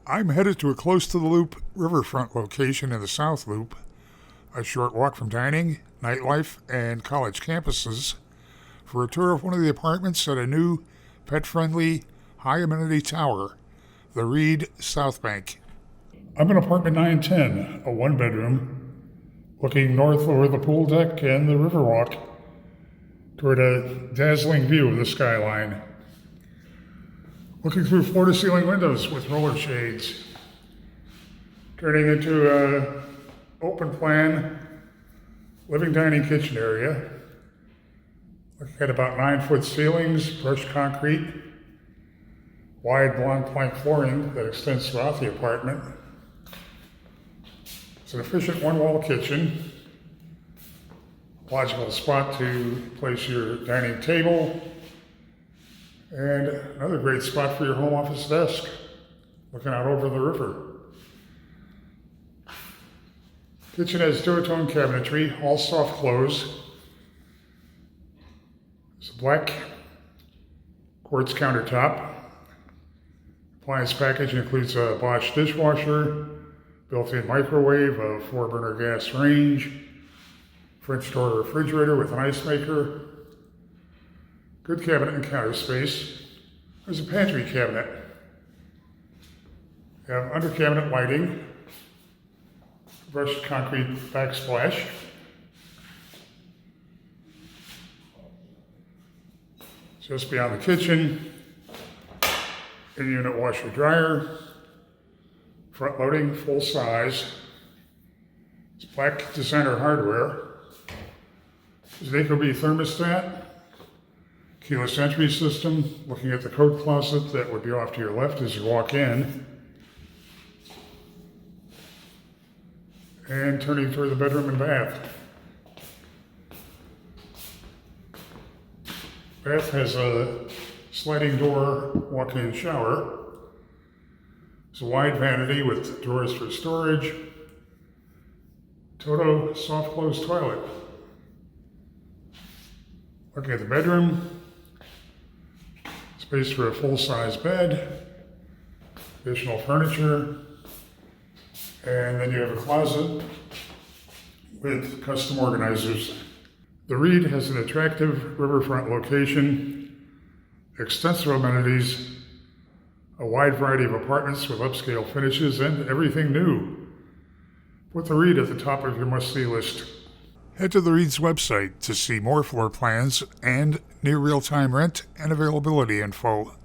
I'm headed to a close-to-the-loop riverfront location in the South Loop, a short walk from dining, nightlife, and college campuses, for a tour of one of the apartments at a new, pet-friendly, high-amenity tower, the Reed Southbank. I'm in apartment 910, a one-bedroom, looking north over the pool deck and the riverwalk toward a dazzling view of the skyline. Looking through floor-to-ceiling windows with roller shades, turning into an open-plan living, dining, kitchen area. Looking at about 9-foot ceilings, brushed concrete, wide blonde plank flooring that extends throughout the apartment. It's an efficient one-wall kitchen, logical spot to place your dining table, and another great spot for your home office desk, looking out over the river. Kitchen has duotone cabinetry, all soft close. It's a black quartz countertop. Appliance package includes a Bosch dishwasher, built-in microwave, a 4-burner gas range, French door refrigerator with an ice maker, good cabinet and counter space. There's a pantry cabinet. You have under cabinet lighting, brushed concrete backsplash. Just beyond the kitchen, in-unit washer dryer, front loading, full size. It's black designer hardware. There's an Ecobee thermostat, keyless entry system, looking at the coat closet that would be off to your left as you walk in. And turning toward the bedroom and bath. Bath has a sliding door walk-in shower. It's a wide vanity with drawers for storage. Toto soft close toilet. Looking at the bedroom, space for a full-size bed, additional furniture, and then you have a closet with custom organizers. The Reed has an attractive riverfront location, extensive amenities, a wide variety of apartments with upscale finishes, and everything new. Put the Reed at the top of your must-see list. Head to the Reed's website to see more floor plans and near real-time rent and availability info.